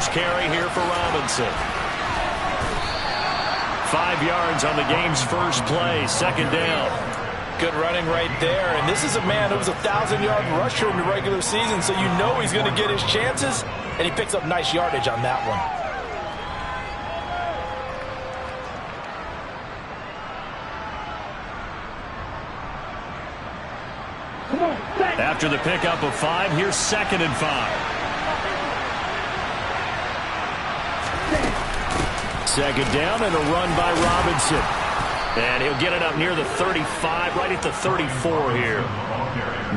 first carry here for Robinson. 5 yards on the game's first play, second down. Good running right there. And this is a man who was a 1,000-yard rusher in the regular season, so you know he's going to get his chances. And he picks up nice yardage on that one. After the pickup of 5, here's 2nd and 5. Second down and a run by Robinson. And he'll get it up near the 35, right at the 34 here.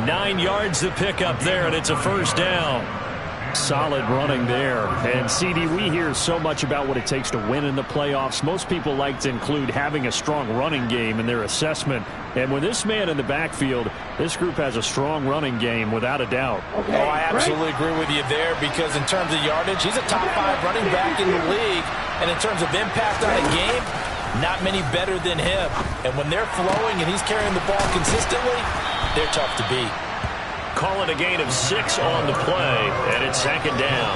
9 yards to pick up there, and it's a first down. Solid running there. And, CD, we hear so much about what it takes to win in the playoffs. Most people like to include having a strong running game in their assessment. And with this man in the backfield, this group has a strong running game without a doubt. Okay, I absolutely agree with you there, because in terms of yardage, he's a top 5 running back in the league. And in terms of impact on a game, not many better than him. And when they're flowing and he's carrying the ball consistently, they're tough to beat. Call it a gain of 6 on the play, and it's second down.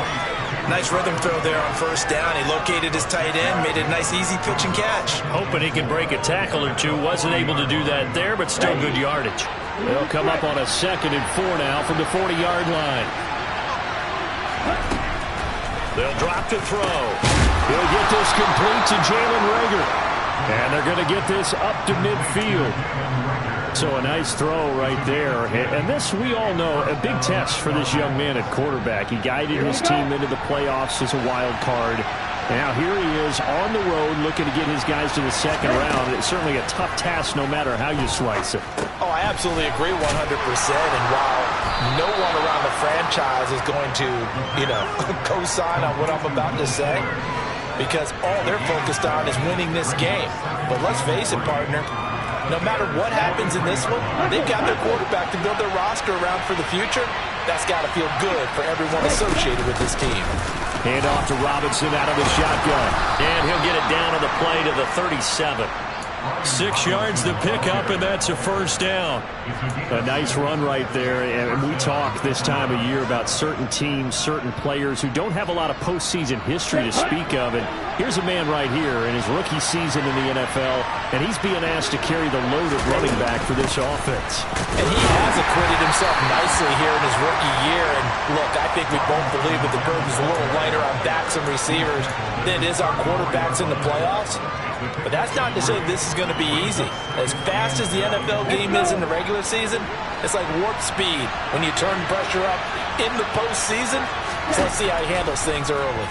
Nice rhythm throw there on first down. He located his tight end, made it a nice easy pitch and catch. Hoping he can break a tackle or two. Wasn't able to do that there, but still good yardage. They'll come up on a 2nd and 4 now from the 40-yard line. They'll drop to throw. He'll get this complete to Jalen Reagor. And they're going to get this up to midfield. So a nice throw right there. And this, we all know, a big test for this young man at quarterback. He guided his team into the playoffs as a wild card. Now here he is on the road looking to get his guys to the second round. It's certainly a tough task no matter how you slice it. Oh, I absolutely agree 100%. And while no one around the franchise is going to, co-sign on what I'm about to say, because all they're focused on is winning this game. But let's face it, partner, no matter what happens in this one, they've got their quarterback to build their roster around for the future. That's got to feel good for everyone associated with this team. Hand off to Robinson out of the shotgun. And he'll get it down on the play to the 37. 6 yards to pick up, and that's a first down. A nice run right there. And we talk this time of year about certain teams, certain players who don't have a lot of postseason history to speak of. And here's a man right here in his rookie season in the NFL, and he's being asked to carry the load of running back for this offense. And he has acquitted himself nicely here in his rookie year. And look, I think we both believe that the burden's a little lighter on backs and receivers than it is on quarterbacks in the playoffs. But that's not to say this is going to be easy. As fast as the NFL game is in the regular season, it's like warp speed when you turn pressure up in the postseason. So let's see how he handles things early.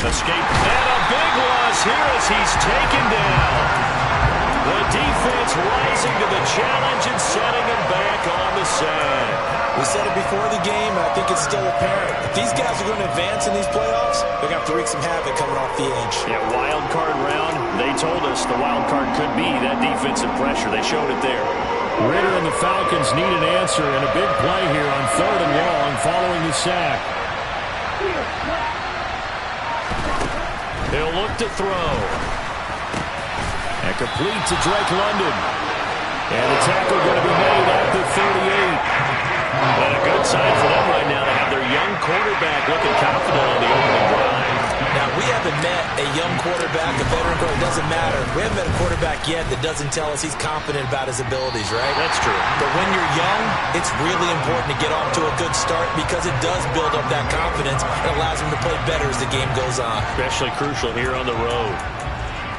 Escape, and a big loss here as he's taken down. The defense rising to the challenge and setting him back on the sand. We said it before the game, and I think it's still apparent. If these guys are going to advance in these playoffs, they're going to have to wreak some havoc coming off the edge. Yeah, wild card round. They told us the wild card could be that defensive pressure. They showed it there. Ritter and the Falcons need an answer, and a big play here on 3rd and long following the sack. He'll look to throw. And complete to Drake London. And the tackle going to be made at the 38. And a good sign for them right now to have their young quarterback looking confident on the opening drive. Now, we haven't met a young quarterback, a veteran quarterback, it doesn't matter. We haven't met a quarterback yet that doesn't tell us he's confident about his abilities, right? That's true. But when you're young, it's really important to get off to a good start because it does build up that confidence and allows him to play better as the game goes on. Especially crucial here on the road.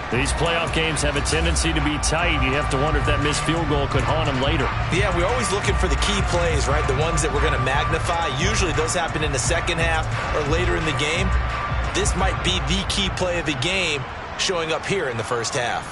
These playoff games have a tendency to be tight. You have to wonder if that missed field goal could haunt them later. Yeah, we're always looking for the key plays, right? The ones that we're going to magnify. Usually those happen in the second half or later in the game. This might be the key play of the game showing up here in the first half.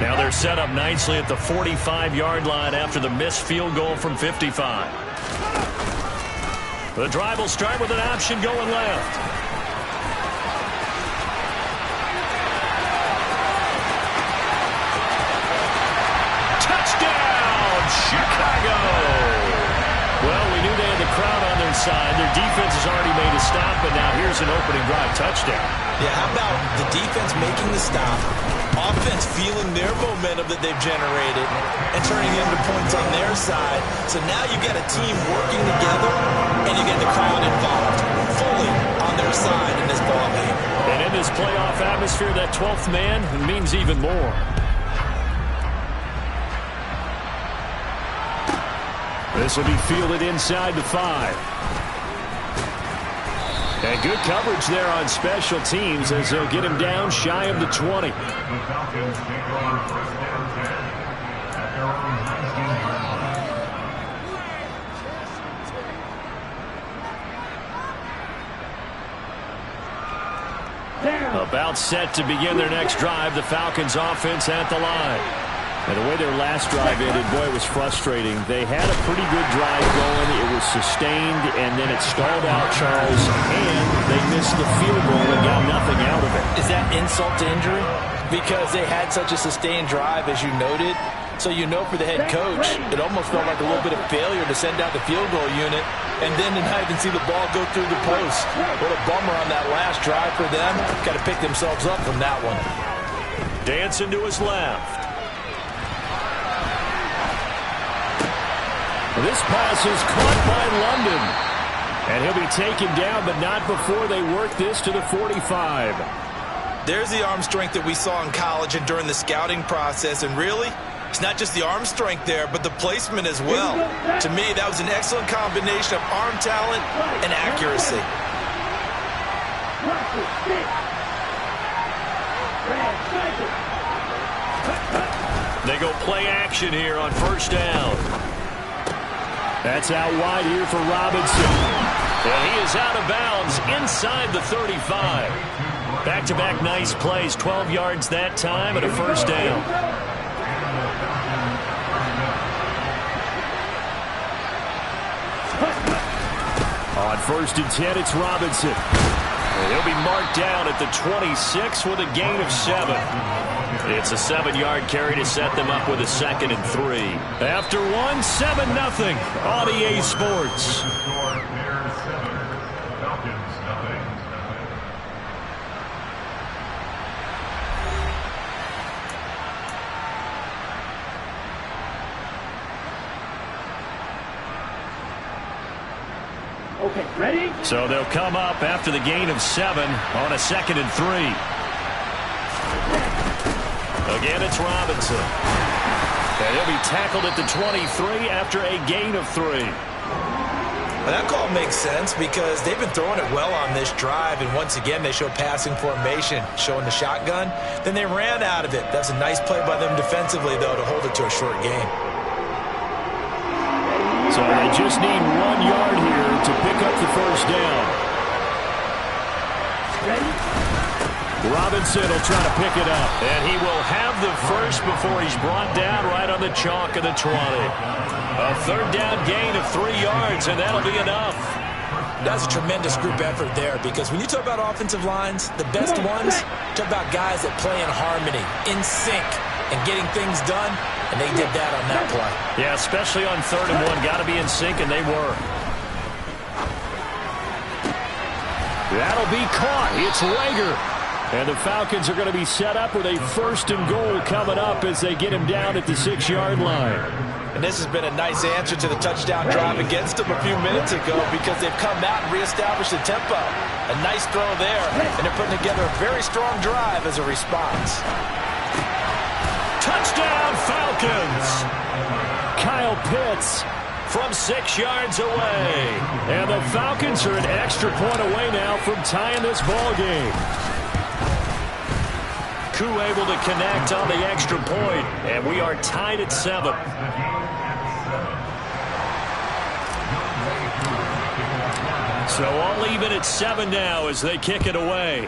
Now they're set up nicely at the 45-yard line after the missed field goal from 55. The drive will start with an option going left. Touchdown, Chicago! Well, we knew they had the crowd on their sign. Their defense has already made a stop, and now here's an opening drive touchdown. Yeah, how about the defense making the stop, offense feeling their momentum that they've generated, and turning into points on their side. So now you get a team working together, and you get the crowd involved, fully on their side in this ballgame. And in this playoff atmosphere, that 12th man means even more. This will be fielded inside the 5. And good coverage there on special teams as they'll get him down shy of the 20. About set to begin their next drive. The Falcons offense at the line. And the way their last drive ended, boy, it was frustrating. They had a pretty good drive going. It was sustained, and then it stalled out, Charles, and they missed the field goal and got nothing out of it. Is that insult to injury? Because they had such a sustained drive, as you noted. So you know for the head coach, it almost felt like a little bit of failure to send out the field goal unit and then to not even see the ball go through the post. What a bummer on that last drive for them. Got to pick themselves up from that one. Dancing to his left. This pass is caught by London. And he'll be taken down, but not before they work this to the 45. There's the arm strength that we saw in college and during the scouting process. And really, it's not just the arm strength there, but the placement as well. To me, that was an excellent combination of arm talent and accuracy. They go play action here on first down. That's out wide here for Robinson. And he is out of bounds inside the 35. Back-to-back nice plays, 12 yards that time and a first down. On 1st and 10, it's Robinson. And he'll be marked down at the 26 with a gain of 7. It's a 7-yard carry to set them up with a 2nd and 3. After one, 7-0 on EA Sports. Okay, ready? So they'll come up after the gain of 7 on a 2nd and 3. Again, it's Robinson. And he'll be tackled at the 23 after a gain of 3. Well, that call makes sense because they've been throwing it well on this drive, and once again they show passing formation, showing the shotgun. Then they ran out of it. That's a nice play by them defensively, though, to hold it to a short game. So they just need 1 yard here to pick up the first down. Ready? Robinson will try to pick it up. And he will have the first before he's brought down right on the chalk of the 20. A 3rd down gain of 3 yards, and that'll be enough. That's a tremendous group effort there because when you talk about offensive lines, the best ones, talk about guys that play in harmony, in sync, and getting things done, and they did that on that play. Yeah, especially on 3rd and 1. Got to be in sync, and they were. That'll be caught. It's Rager. And the Falcons are going to be set up with a 1st and goal coming up as they get him down at the 6-yard line. And this has been a nice answer to the touchdown drive against them a few minutes ago because they've come out and reestablished the tempo. A nice throw there, and they're putting together a very strong drive as a response. Touchdown, Falcons! Kyle Pitts from 6 yards away. And the Falcons are an extra point away now from tying this ball game. Koo able to connect on the extra point, and we are tied at 7. So all even at 7 now as they kick it away.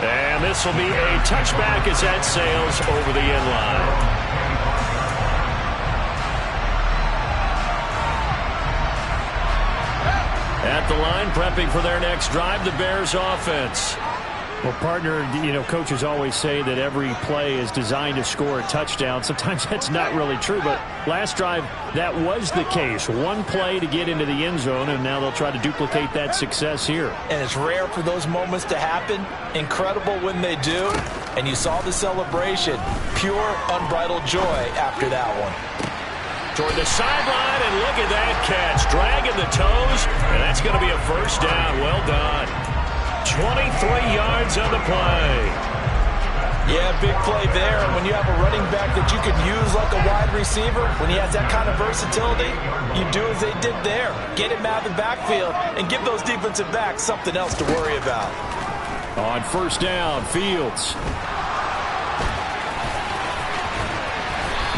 And this will be a touchback as that sails over the end line. At the line, prepping for their next drive, the Bears offense. Well, partner, coaches always say that every play is designed to score a touchdown. Sometimes that's not really true, but last drive, that was the case. One play to get into the end zone, and now they'll try to duplicate that success here. And it's rare for those moments to happen. Incredible when they do. And you saw the celebration. Pure, unbridled joy after that one. Toward the sideline, and look at that catch. Dragging the toes, and that's going to be a first down. Well done. 23 yards on the play. Yeah, big play there. And when you have a running back that you can use like a wide receiver, when he has that kind of versatility, you do as they did there. Get him out of the backfield and give those defensive backs something else to worry about. On first down, Fields.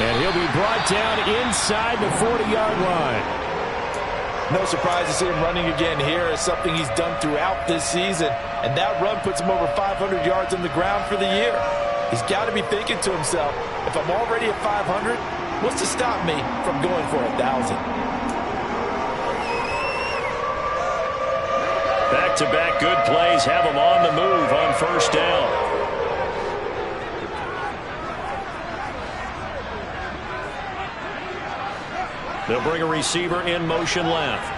And he'll be brought down inside the 40-yard line. No surprise to see him running again here. It's something he's done throughout this season. And that run puts him over 500 yards on the ground for the year. He's got to be thinking to himself, if I'm already at 500, what's to stop me from going for 1,000? Back-to-back good plays have him on the move on first down. They'll bring a receiver in motion left.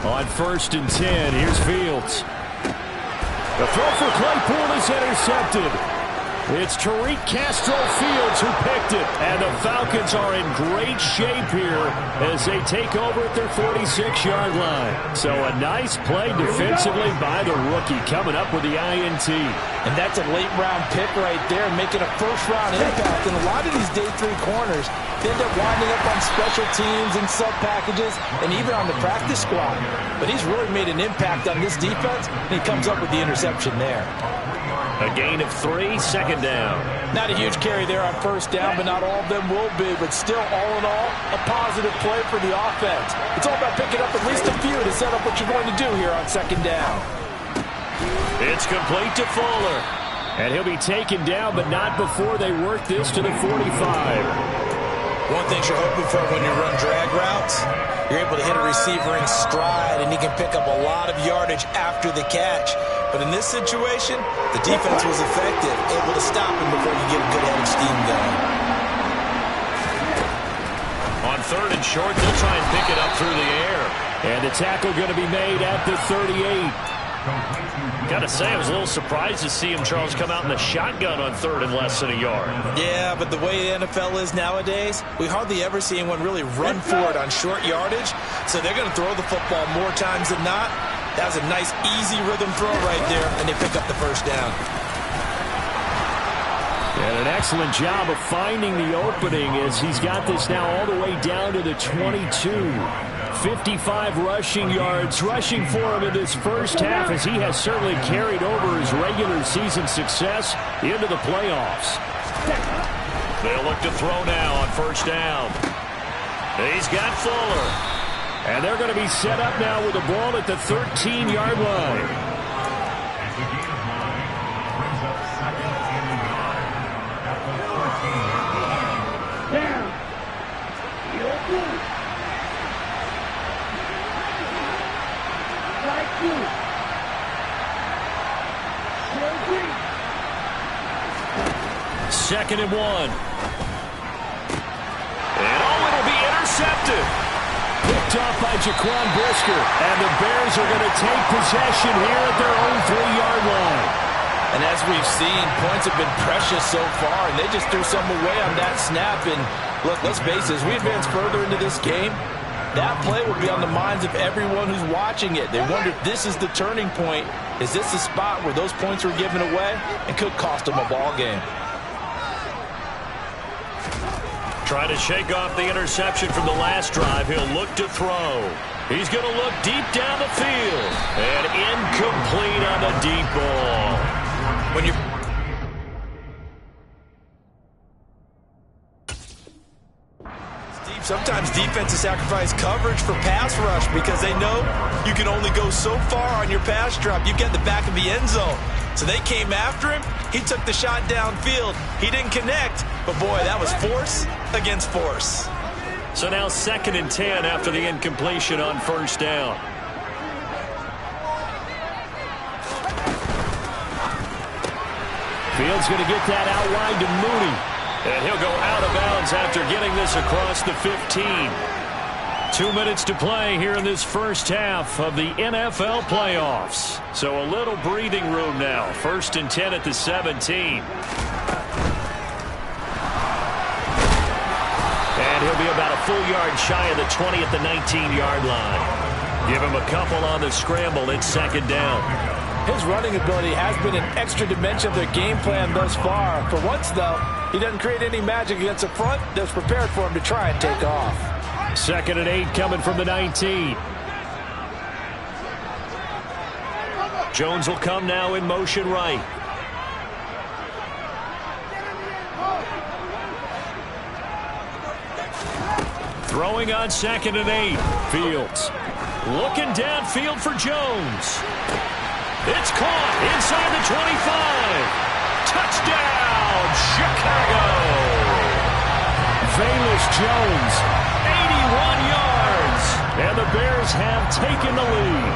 On first and 10, here's Fields. The throw for Claypool is intercepted. It's Tariq Castro-Fields who picked it. And the Falcons are in great shape here as they take over at their 46-yard line. So a nice play defensively by the rookie, coming up with the INT. And that's a late-round pick right there, making a first-round impact. And a lot of these day 3 corners end up winding up on special teams and sub-packages and even on the practice squad. But he's really made an impact on this defense, and he comes up with the interception there. A gain of 3, second down. Not a huge carry there on first down, but not all of them will be. But still, all in all, a positive play for the offense. It's all about picking up at least a few to set up what you're going to do here on second down. It's complete to Fuller. And he'll be taken down, but not before they work this to the 45. One thing you're hoping for when you run drag routes, you're able to hit a receiver in stride, and he can pick up a lot of yardage after the catch. But in this situation, the defense was effective, able to stop him before you get a good head of steam going. On third and short, they'll try and pick it up through the air. And the tackle going to be made at the 38. Got to say, I was a little surprised to see him, Charles, come out in the shotgun on third and less than a yard. Yeah, but the way the NFL is nowadays, we hardly ever see anyone really run for it on short yardage. So they're going to throw the football more times than not. That was a nice, easy rhythm throw right there, and they pick up the first down. And an excellent job of finding the opening as he's got this now all the way down to the 22. 55 rushing yards rushing for him in this first half, as he has certainly carried over his regular season success into the playoffs. They'll look to throw now on first down. He's got Fuller. And they're going to be set up now with the ball at the 13-yard line. Second and 1. And it'll be intercepted. Picked off by Jaquan Brisker. And the Bears are going to take possession here at their own 3-yard line. And as we've seen, points have been precious so far, and they just threw some away on that snap. And look, let's face it, as we advance further into this game, that play will be on the minds of everyone who's watching it. They wonder if this is the turning point. Is this the spot where those points were given away and could cost them a ball game? Trying to shake off the interception from the last drive. He'll look to throw. He's going to look deep down the field. And incomplete on the deep ball. When you're sometimes defenses sacrifice coverage for pass rush because they know you can only go so far on your pass drop. You get the back of the end zone. So they came after him. He took the shot downfield. He didn't connect. But, boy, that was force against force. So now 2nd and 10 after the incompletion on first down. Fields going to get that out wide to Mooney. And he'll go out of bounds after getting this across the 15. 2 minutes to play here in this first half of the NFL playoffs. So a little breathing room now. 1st and 10 at the 17. And he'll be about a full yard shy of the 20 at the 19-yard line. Give him a couple on the scramble. It's 2nd down. His running ability has been an extra dimension of their game plan thus far. For once, though, he doesn't create any magic against the front that's prepared for him to try and take off. 2nd and 8 coming from the 19. Jones will come now in motion right. Throwing on 2nd and 8. Fields looking downfield for Jones. It's caught inside the 25. Touchdown, Chicago. Velus Jones, 81 yards. And the Bears have taken the lead.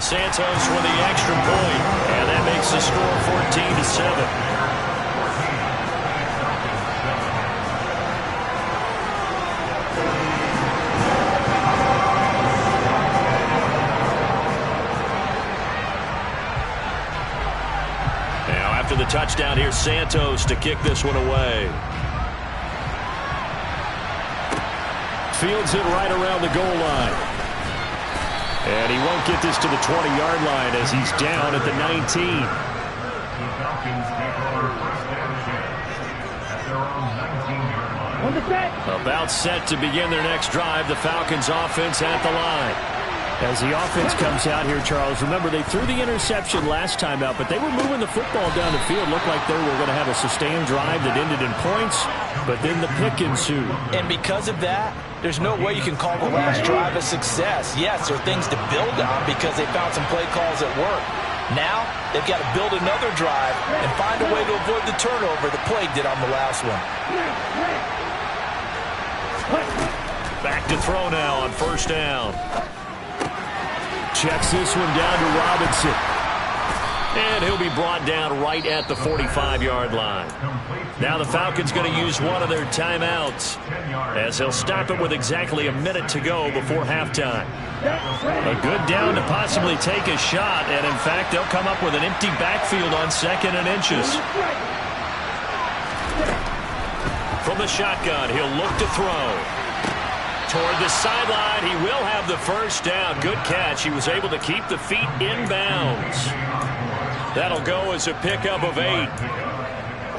Santos with the extra point, and that makes the score 14-7. After the touchdown, here's Santos to kick this one away. Fields it right around the goal line. And he won't get this to the 20-yard line as he's down at the 19. About set to begin their next drive. The Falcons offense at the line. As the offense comes out here, Charles, remember they threw the interception last time out, but they were moving the football down the field. Looked like they were going to have a sustained drive that ended in points, but then the pick ensued. And because of that, there's no way you can call the last drive a success. Yes, there are things to build on because they found some play calls that work. Now, they've got to build another drive and find a way to avoid the turnover the play did on the last one. Back to throw now on first down. Checks this one down to Robinson. And he'll be brought down right at the 45-yard line. Now the Falcons going to use one of their timeouts as he'll stop it with exactly a minute to go before halftime. A good down to possibly take a shot, and in fact, they'll come up with an empty backfield on 2nd and inches. From the shotgun, he'll look to throw. Toward the sideline, he will have the first down. Good catch. He was able to keep the feet in bounds. That'll go as a pickup of 8.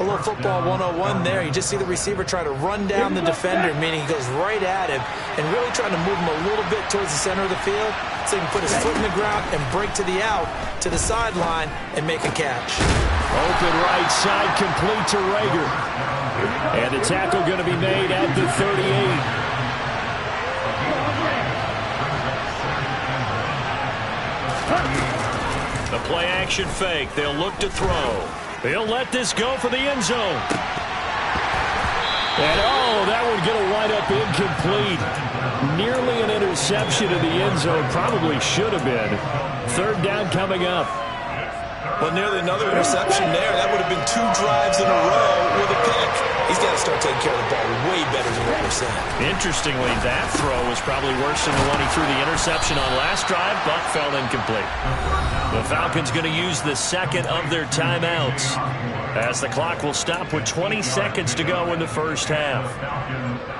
A little football 101 there. You just see the receiver try to run down the defender, meaning he goes right at him and really trying to move him a little bit towards the center of the field so he can put his foot in the ground and break to the out, to the sideline, and make a catch. Open right side, complete to Rager. And the tackle going to be made at the 38. The play action fake. They'll look to throw. They'll let this go for the end zone. And oh, that would get a wind up incomplete. Nearly an interception in the end zone. Probably should have been. 3rd down coming up. Well, nearly another interception there. That would have been 2 drives in a row with a pick. He's got to start taking care of the ball way better than what we're saying. Interestingly, that throw was probably worse than the one he threw the interception on last drive, but fell incomplete. The Falcons going to use the 2nd of their timeouts as the clock will stop with 20 seconds to go in the first half.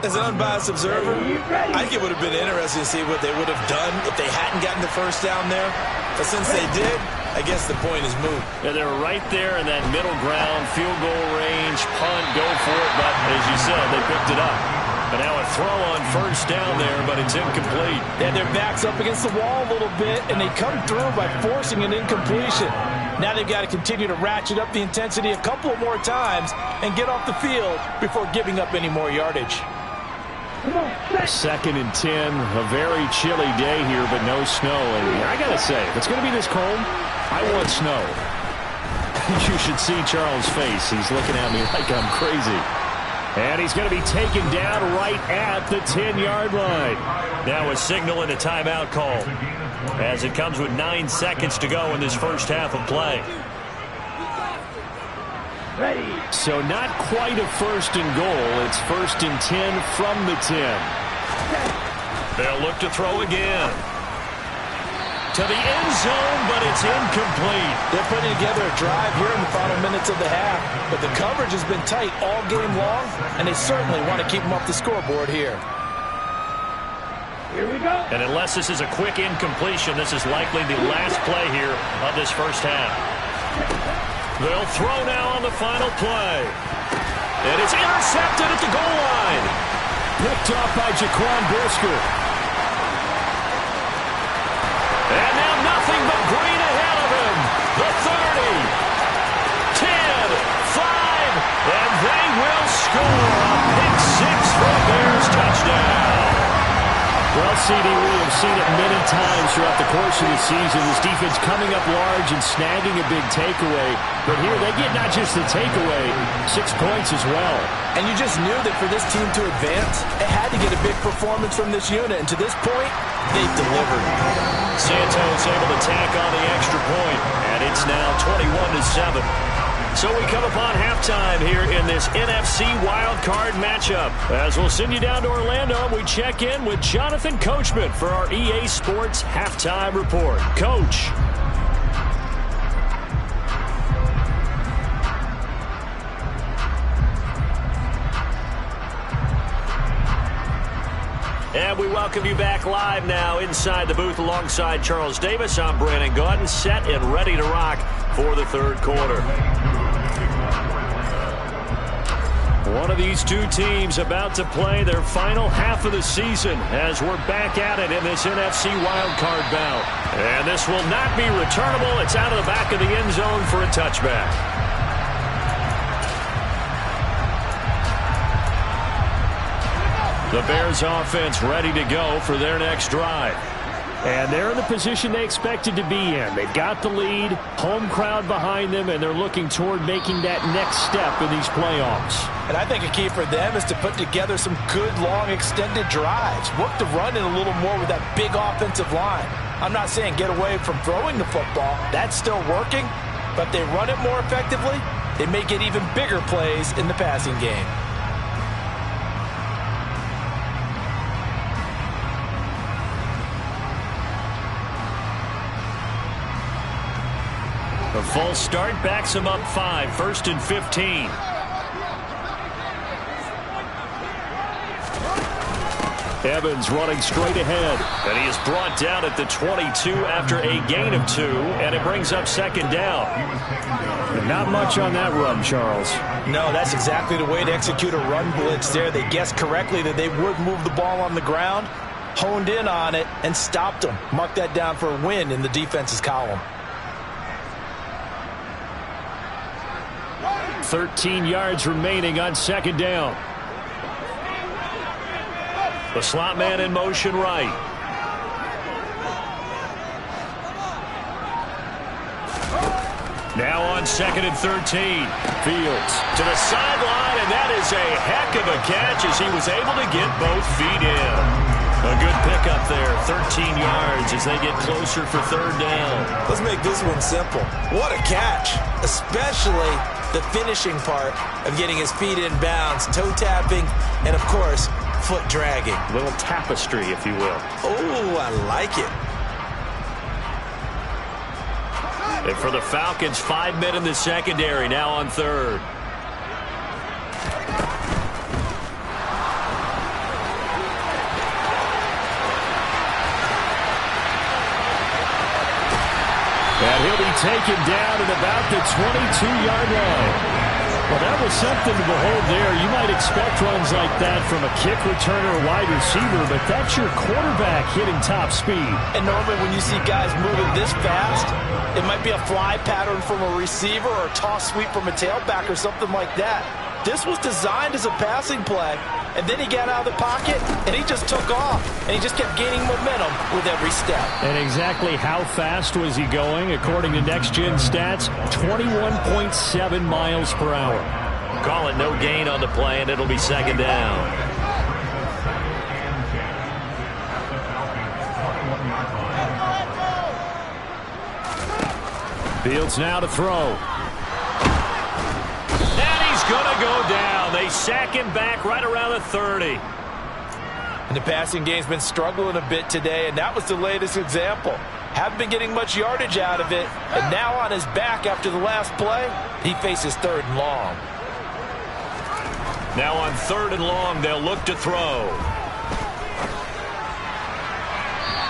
As an unbiased observer, I think it would have been interesting to see what they would have done if they hadn't gotten the first down there. But since they did, I guess the point is moot. Yeah, they were right there in that middle ground, field goal range, punt, go for it. But as you said, they picked it up. But now a throw on first down there, but it's incomplete. And their back's up against the wall a little bit, and they come through by forcing an incompletion. Now they've got to continue to ratchet up the intensity a couple of more times and get off the field before giving up any more yardage. 2nd and 10, a very chilly day here, but no snow. And I got to say, if it's going to be this cold, I want snow. You should see Charles' face. He's looking at me like I'm crazy. And he's going to be taken down right at the 10-yard line. Now a signal and a timeout call, as it comes with 9 seconds to go in this first half of play. Ready. So not quite a first and goal. It's first and 10 from the 10. They'll look to throw again. To the end zone, but it's incomplete. They're putting together a drive here in the final minutes of the half, but the coverage has been tight all game long, and they certainly want to keep them off the scoreboard here. Here we go. And unless this is a quick incompletion, this is likely the last play here of this first half. They'll throw now on the final play. And it's intercepted at the goal line. Picked off by Jaquan Brisker. And now nothing but green ahead of him. The 30, 10, 5, and they will score a pick six for a Bears touchdown. Well, CD, we have seen it many times throughout the course of the season. This defense coming up large and snagging a big takeaway. But here they get not just the takeaway, 6 points as well. And you just knew that for this team to advance, it had to get a big performance from this unit. And to this point, they've delivered. Santos able to tack on the extra point, and it's now 21-7. So we come upon halftime here in this NFC wildcard matchup. As we'll send you down to Orlando, we check in with Jonathan Coachman for our EA Sports Halftime Report. Coach. And we welcome you back live now inside the booth alongside Charles Davis. I'm Brandon Gaudin, set and ready to rock for the third quarter. One of these two teams about to play their final half of the season as we're back at it in this NFC wildcard bout. And this will not be returnable. It's out of the back of the end zone for a touchback. The Bears offense ready to go for their next drive. And they're in the position they expected to be in. They've got the lead, home crowd behind them, and they're looking toward making that next step in these playoffs. And I think a key for them is to put together some good, long, extended drives. Work the run in a little more with that big offensive line. I'm not saying get away from throwing the football. That's still working. But if they run it more effectively, they may get even bigger plays in the passing game. A false start backs him up 5, first and 15. Evans running straight ahead. And he is brought down at the 22 after a gain of 2, and it brings up second down. Not much on that run, Charles. No, that's exactly the way to execute a run blitz there. They guessed correctly that they would move the ball on the ground, honed in on it, and stopped them. Mark that down for a win in the defense's column. 13 yards remaining on second down. The slot man in motion right. Now on second and 13. Fields to the sideline, and that is a heck of a catch as he was able to get both feet in. A good pickup there, 13 yards as they get closer for third down. Let's make this one simple. What a catch, especially the finishing part of getting his feet in bounds, toe tapping, and of course, foot dragging. A little tapestry, if you will. Oh, I like it. And for the Falcons, 5 men in the secondary, now on third. And he'll be taken down at about the 22-yard line. Well, that was something to behold there. You might expect runs like that from a kick returner or wide receiver, but that's your quarterback hitting top speed. And normally when you see guys moving this fast, it might be a fly pattern from a receiver or a toss sweep from a tailback or something like that. This was designed as a passing play, and then he got out of the pocket, and he just took off, and he just kept gaining momentum with every step. And exactly how fast was he going? According to Next Gen Stats, 21.7 miles per hour. Call it no gain on the play, and it'll be second down. Fields now to throw. Going to go down. They sack him back right around the 30. And the passing game's been struggling a bit today, and that was the latest example. Haven't been getting much yardage out of it, and now on his back after the last play, he faces 3rd and long. Now on 3rd and long, they'll look to throw.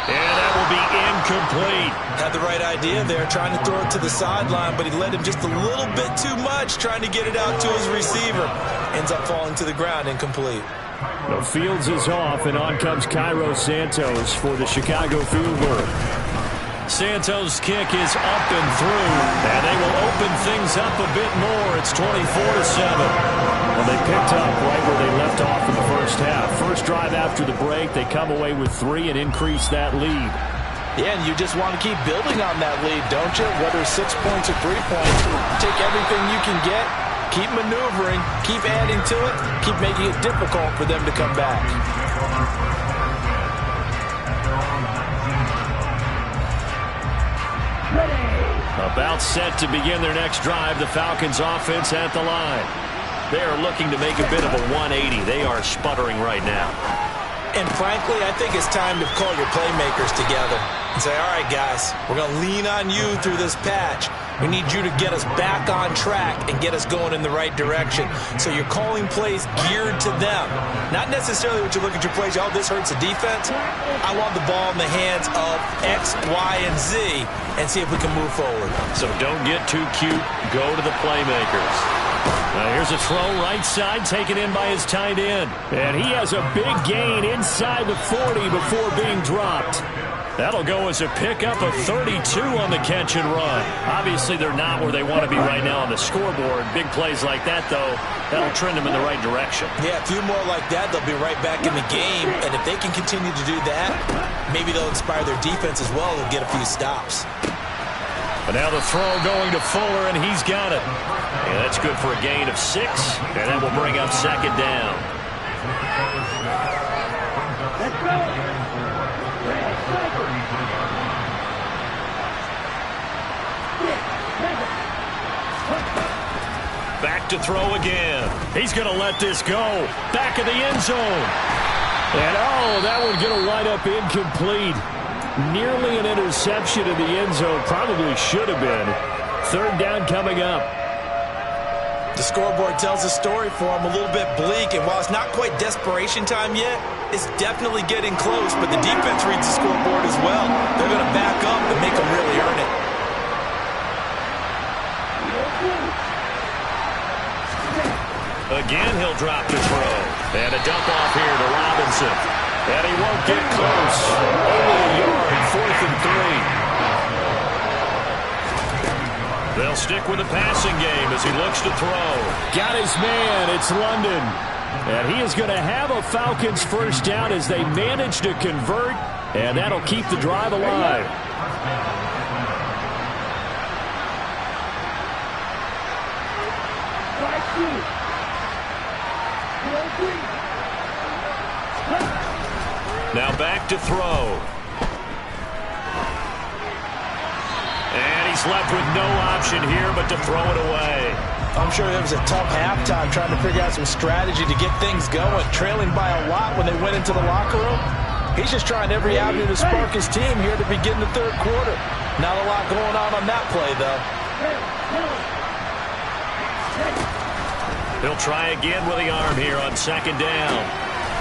And that will be incomplete. Had the right idea there, trying to throw it to the sideline, but he led him just a little bit too much, trying to get it out to his receiver. Ends up falling to the ground, incomplete. The Fields is off, and on comes Cairo Santos for the Chicago field goal. Santos' kick is up and through, and they will open things up a bit more. It's 24-7. Well, they picked up right where they left off in the first half. First drive after the break, they come away with 3 and increase that lead. Yeah, and you just want to keep building on that lead, don't you? Whether it's 6 points or 3 points, take everything you can get, keep maneuvering, keep adding to it, keep making it difficult for them to come back. About set to begin their next drive, the Falcons offense at the line. They are looking to make a bit of a 180. They are sputtering right now. And frankly, I think it's time to call your playmakers together and say, all right, guys, we're going to lean on you through this patch. We need you to get us back on track and get us going in the right direction. So you're calling plays geared to them. Not necessarily what you look at your plays, oh, this hurts the defense. I want the ball in the hands of X, Y, and Z and see if we can move forward. So don't get too cute. Go to the playmakers. Here's a throw right side taken in by his tight end. And he has a big gain inside the 40 before being dropped. That'll go as a pickup of 32 on the catch and run. Obviously, they're not where they want to be right now on the scoreboard. Big plays like that, though, that'll trend them in the right direction. Yeah, a few more like that, they'll be right back in the game. And if they can continue to do that, maybe they'll inspire their defense as well. They'll get a few stops. But now the throw going to Fuller, and he's got it. Yeah, that's good for a gain of 6, and that will bring up second down. Let's go. Back to throw again. He's going to let this go. Back of the end zone. And, oh, that would get a wide-up incomplete. Nearly an interception in the end zone. Probably should have been. 3rd down coming up. The scoreboard tells a story for him, a little bit bleak, and while it's not quite desperation time yet, it's definitely getting close, but the defense reads the scoreboard as well. They're going to back up and make them really earn it. Again, he'll drop to throw. And a dump off here to Robinson. And he won't get close. Only a yard, 4th and 3. They'll stick with the passing game as he looks to throw. Got his man. It's London. And he is going to have a Falcons first down as they manage to convert. And that'll keep the drive alive. Now back to throw. And he's left with no option here but to throw it away. I'm sure there was a tough halftime trying to figure out some strategy to get things going, trailing by a lot when they went into the locker room. He's just trying every avenue to spark his team here to begin the 3rd quarter. Not a lot going on that play, though. He'll try again with the arm here on 2nd down.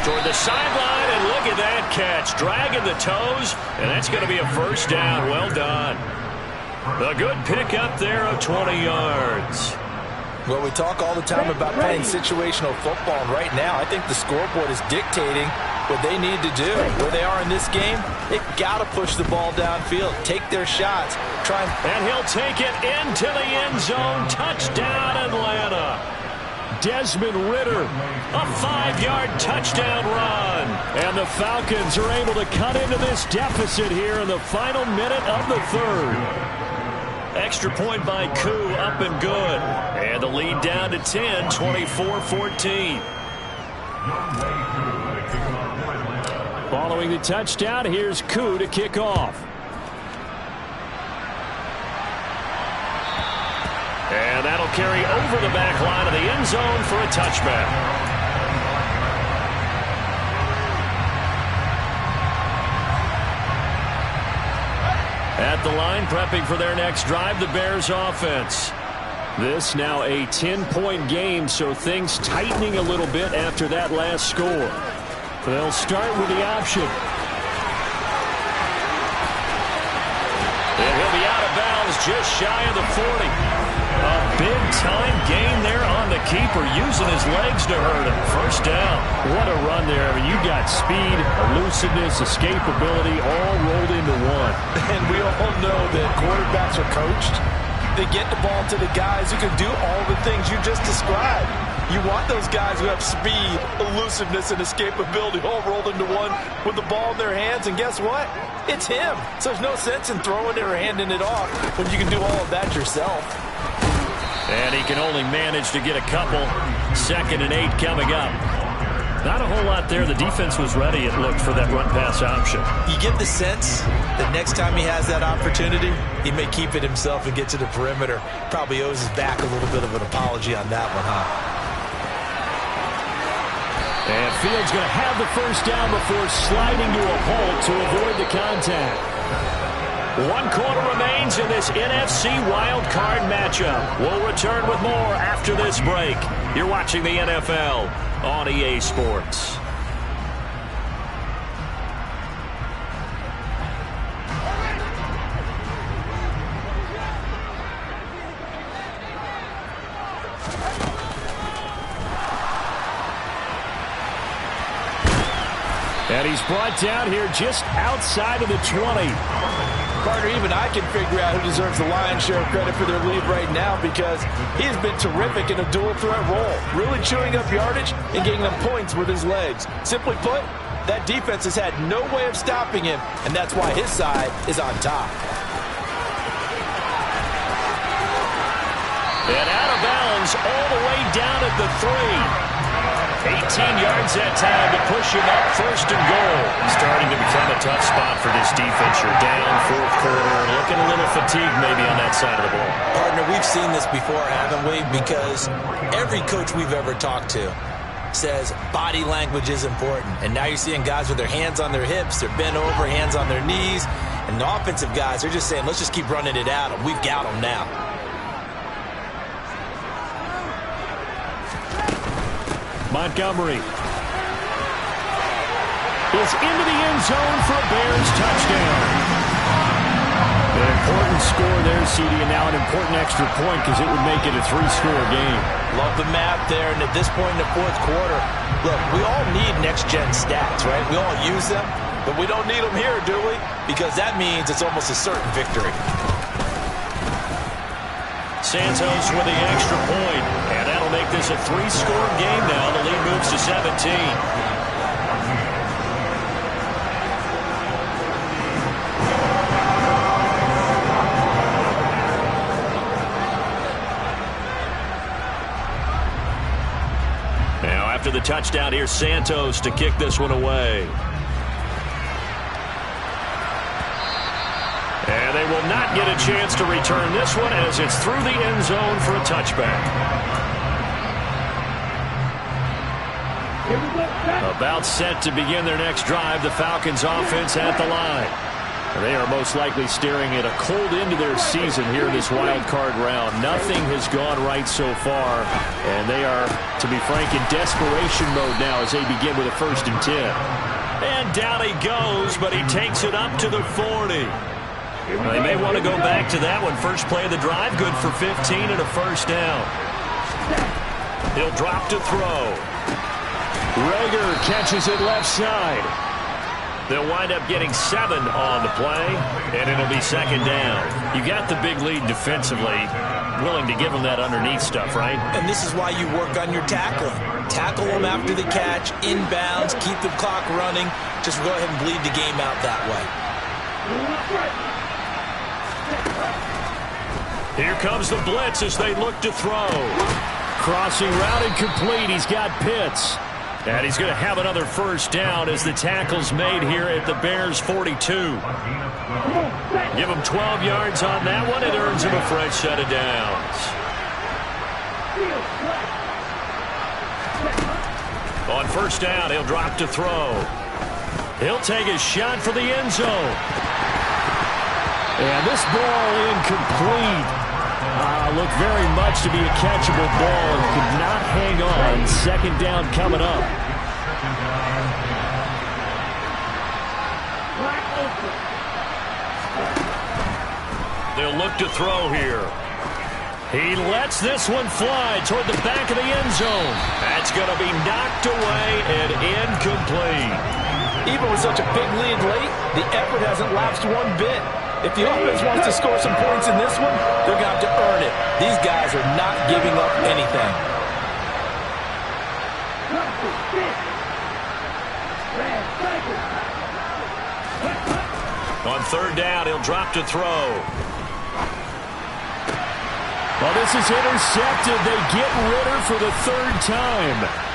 Toward the sideline, and look at that catch. Dragging the toes, and that's going to be a first down. Well done. A good pick up there of 20 yards. Well, we talk all the time about playing situational football, and right now I think the scoreboard is dictating what they need to do. Where they are in this game, they've got to push the ball downfield, take their shots, and he'll take it into the end zone. Touchdown, Atlanta. Desmond Ridder, a 5-yard touchdown run. And the Falcons are able to cut into this deficit here in the final minute of the third. Extra point by Koo, up and good. And the lead down to 10, 24-14. Following the touchdown, here's Koo to kick off. And that'll carry over the back line of the end zone for a touchback. At the line, prepping for their next drive, the Bears offense. This now a 10-point game, so things tightening a little bit after that last score. They'll start with the option. And he'll be out of bounds just shy of the 40. A big-time gain there on the keeper, using his legs to hurt him. First down. What a run there. I mean, you got speed, elusiveness, escapability, all rolled into one. And we all know that quarterbacks are coached. They get the ball to the guys who can do all the things you just described. You want those guys who have speed, elusiveness, and escapability all rolled into one with the ball in their hands. And guess what? It's him. So there's no sense in throwing it or handing it off when you can do all of that yourself. And he can only manage to get a couple. 2nd and 8 coming up. Not a whole lot there. The defense was ready, it looked, for that run-pass option. You get the sense that next time he has that opportunity, he may keep it himself and get to the perimeter. Probably owes his back a little bit of an apology on that one, huh? And Fields going to have the first down before sliding to a halt to avoid the contact. 1 quarter remains in this NFC Wild Card matchup. We'll return with more after this break. You're watching the NFL on EA Sports. And he's brought down here just outside of the 20. Carter, even I can figure out who deserves the lion's share of credit for their lead right now, because he's been terrific in a dual threat role, really chewing up yardage and getting them points with his legs. Simply put, that defense has had no way of stopping him, and that's why his side is on top. And out of bounds all the way down at the 3. 18 yards that time to push him up, 1st and goal. Starting to become a tough spot for this defense. You're down 4th quarter, looking a little fatigued maybe on that side of the ball. Partner, we've seen this before, haven't we? Because every coach we've ever talked to says body language is important. And now you're seeing guys with their hands on their hips, they're bent over, hands on their knees. And the offensive guys, they're just saying, let's just keep running it out, and we've got them now. Montgomery is into the end zone for a Bears touchdown. An important score there, CD, and now an important extra point because it would make it a 3-score game. Love the math there, and at this point in the 4th quarter, look, we all need next-gen stats, right? We all use them, but we don't need them here, do we? Because that means it's almost a certain victory. Santos with the extra point, and that'll make this a 3-score game now. The lead moves to 17. Now after the touchdown, here's Santos to kick this one away. And they will not get a chance to return this one as it's through the end zone for a touchback. About set to begin their next drive, the Falcons offense at the line. They are most likely staring at a cold end to their season here in this wild card round. Nothing has gone right so far, and they are, to be frank, in desperation mode now as they begin with a 1st and 10. And down he goes, but he takes it up to the 40. Well, they may want to go back to that one. First play of the drive, good for 15 and a 1st down. He'll drop to throw. Rager catches it left side. They'll wind up getting 7 on the play, and it'll be second down. You got the big lead defensively. Willing to give them that underneath stuff, right? And this is why you work on your tackling. Tackle them after the catch, inbounds, keep the clock running. Just go ahead and bleed the game out that way. Here comes the blitz as they look to throw. Crossing route incomplete. He's got Pitts. And he's going to have another first down as the tackle's made here at the Bears' 42. Give him 12 yards on that one. It earns him a fresh set of downs. On first down, he'll drop to throw. He'll take a shot for the end zone. And this ball incomplete. Looked very much to be a catchable ball and could not hang on. Second down coming up. They'll look to throw here. He lets this one fly toward the back of the end zone. That's going to be knocked away and incomplete. Even with such a big lead late, the effort hasn't lapsed one bit. If the offense wants to score some points in this one, they're going to have to earn it. These guys are not giving up anything. On third down, he'll drop to throw. Well, this is intercepted. They get Ritter for the third time.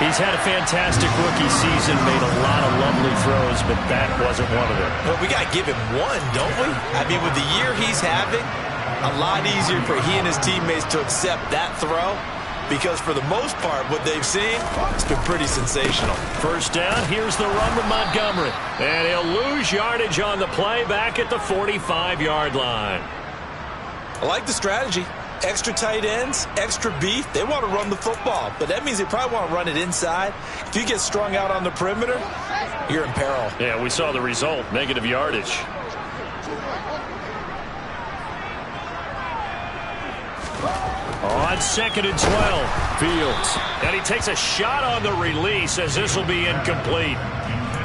He's had a fantastic rookie season, made a lot of lovely throws, but that wasn't one of them. Well, we got to give him one, don't we? I mean, with the year he's having, a lot easier for he and his teammates to accept that throw because for the most part, what they've seen, it's been pretty sensational. First down, here's the run to Montgomery. And he'll lose yardage on the play back at the 45-yard line. I like the strategy. Extra tight ends, extra beef. They want to run the football, but that means they probably want to run it inside. If you get strung out on the perimeter, you're in peril. Yeah, we saw the result, negative yardage. On second and 12, Fields. And he takes a shot on the release as this will be incomplete.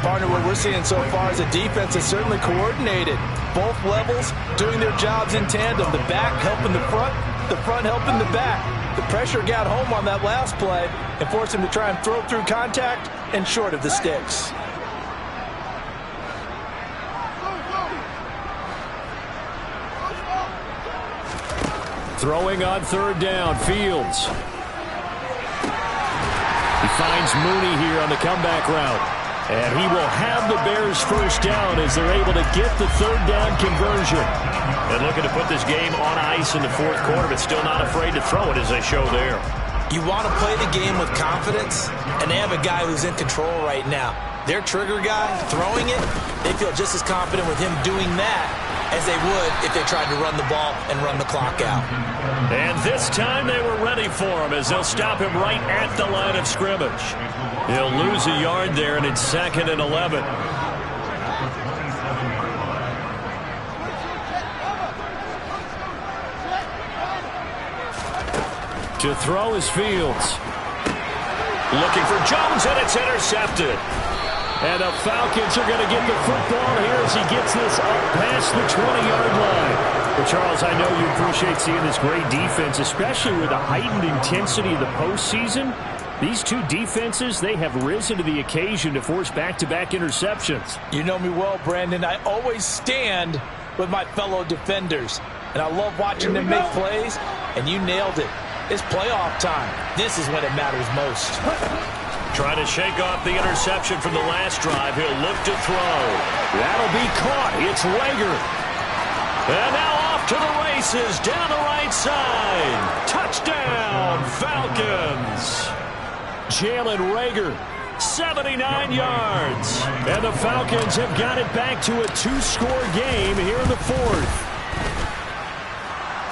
Partner, what we're seeing so far is a defense that's certainly coordinated. Both levels doing their jobs in tandem. The back helping the front helping the back. The pressure got home on that last play and forced him to try and throw through contact and short of the sticks. Throwing on third down, Fields. He finds Mooney here on the comeback route. And he will have the Bears first down as they're able to get the third down conversion. And looking to put this game on ice in the fourth quarter, but still not afraid to throw it as they show there. You want to play the game with confidence, and they have a guy who's in control right now. Their trigger guy, throwing it, they feel just as confident with him doing that as they would if they tried to run the ball and run the clock out. And this time they were ready for him as they'll stop him right at the line of scrimmage. He'll lose a yard there, and it's second and 11. To throw is Fields. Looking for Jones, and it's intercepted. And the Falcons are going to get the football here as he gets this up past the 20-yard line. But, Charles, I know you appreciate seeing this great defense, especially with the heightened intensity of the postseason. These two defenses, they have risen to the occasion to force back-to-back interceptions. You know me well, Brandon. I always stand with my fellow defenders. And I love watching them make plays, and you nailed it. It's playoff time. This is when it matters most. Trying to shake off the interception from the last drive. He'll look to throw. That'll be caught. It's Rager. And now off to the races down the right side. Touchdown, Falcons. Jalen Rager, 79 yards. And the Falcons have got it back to a two-score game here in the fourth.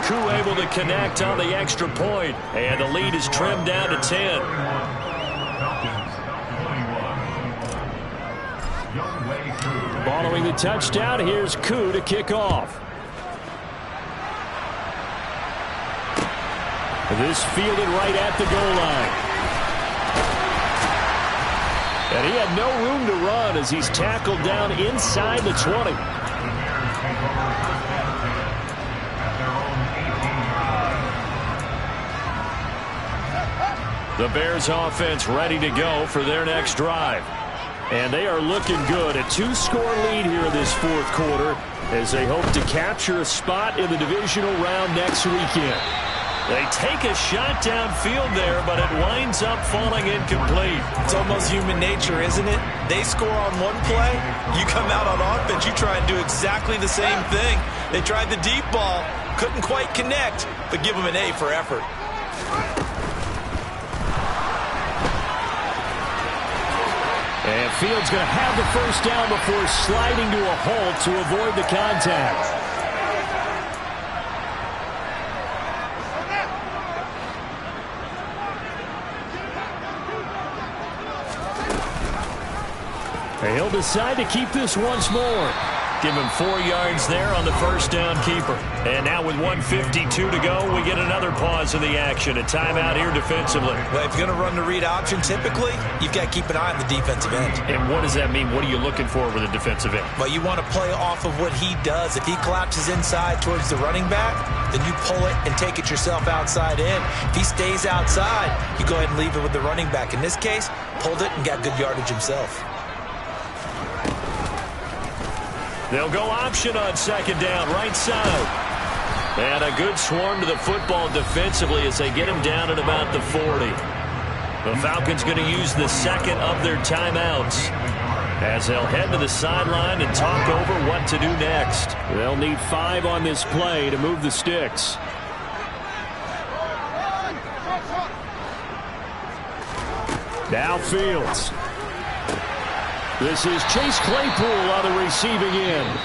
Koo able to connect on the extra point, and the lead is trimmed down to 10. Following the touchdown, here's Koo to kick off. This fielded right at the goal line. And he had no room to run as he's tackled down inside the 20. The Bears offense ready to go for their next drive. And they are looking good. A 2-score lead here this fourth quarter as they hope to capture a spot in the divisional round next weekend. They take a shot downfield there, but it winds up falling incomplete. It's almost human nature, isn't it? They score on one play, you come out on offense, you try and do exactly the same thing. They tried the deep ball, couldn't quite connect, but give them an A for effort. And Fields going to have the first down before sliding to a halt to avoid the contact. And he'll decide to keep this once more. Give him 4 yards there on the first down keeper. And now with 1:52 to go, we get another pause in the action. A timeout here defensively. Well, if you're going to run the read option, typically, you've got to keep an eye on the defensive end. And what does that mean? What are you looking for with a defensive end? Well, you want to play off of what he does. If he collapses inside towards the running back, then you pull it and take it yourself outside in. If he stays outside, you go ahead and leave it with the running back. In this case, pulled it and got good yardage himself. They'll go option on second down, right side. And a good swarm to the football defensively as they get him down at about the 40. The Falcons going to use the second of their timeouts as they'll head to the sideline and talk over what to do next. They'll need 5 on this play to move the sticks. Now Fields. This is Chase Claypool on the receiving end.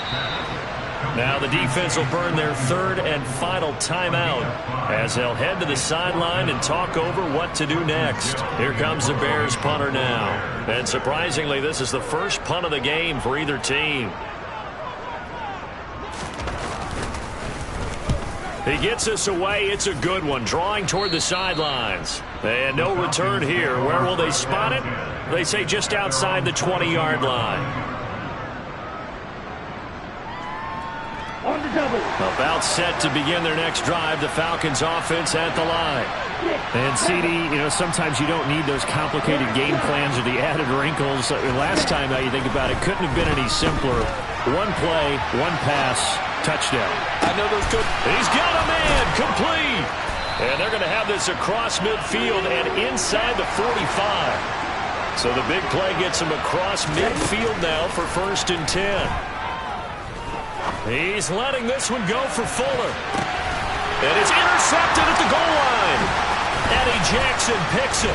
Now the defense will burn their third and final timeout as they'll head to the sideline and talk over what to do next. Here comes the Bears punter now. And surprisingly, this is the first punt of the game for either team. He gets us away. It's a good one, drawing toward the sidelines. And no return here. Where will they spot it? They say just outside the 20-yard line. About set to begin their next drive. The Falcons offense at the line. And CD, sometimes you don't need those complicated game plans or the added wrinkles. Last time, now you think about it, couldn't have been any simpler. One play, one pass, touchdown. I know those good. He's got a man, complete. And they're going to have this across midfield and inside the 45. So the big play gets him across midfield now for 1st and 10. He's letting this one go for Fuller. And it's intercepted at the goal line. Eddie Jackson picks it.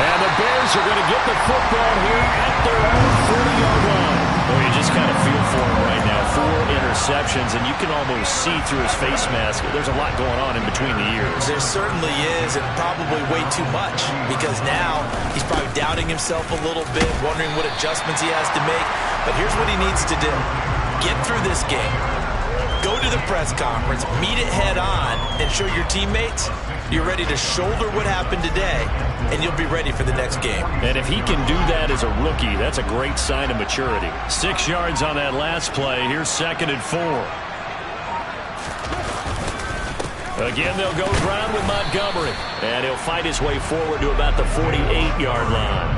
And the Bears are going to get the football here at their own 40-yard line. Well, you just kind of feel for him right now. 4 interceptions, and you can almost see through his face mask. There's a lot going on in between the ears. There certainly is, and probably way too much, because now he's probably doubting himself a little bit, wondering what adjustments he has to make. But here's what he needs to do. Get through this game. Go to the press conference, meet it head on, and show your teammates you're ready to shoulder what happened today, and you'll be ready for the next game. And if he can do that as a rookie, that's a great sign of maturity. 6 yards on that last play. Here's 2nd and 4. Again, they'll go ground with Montgomery, and he'll fight his way forward to about the 48-yard line.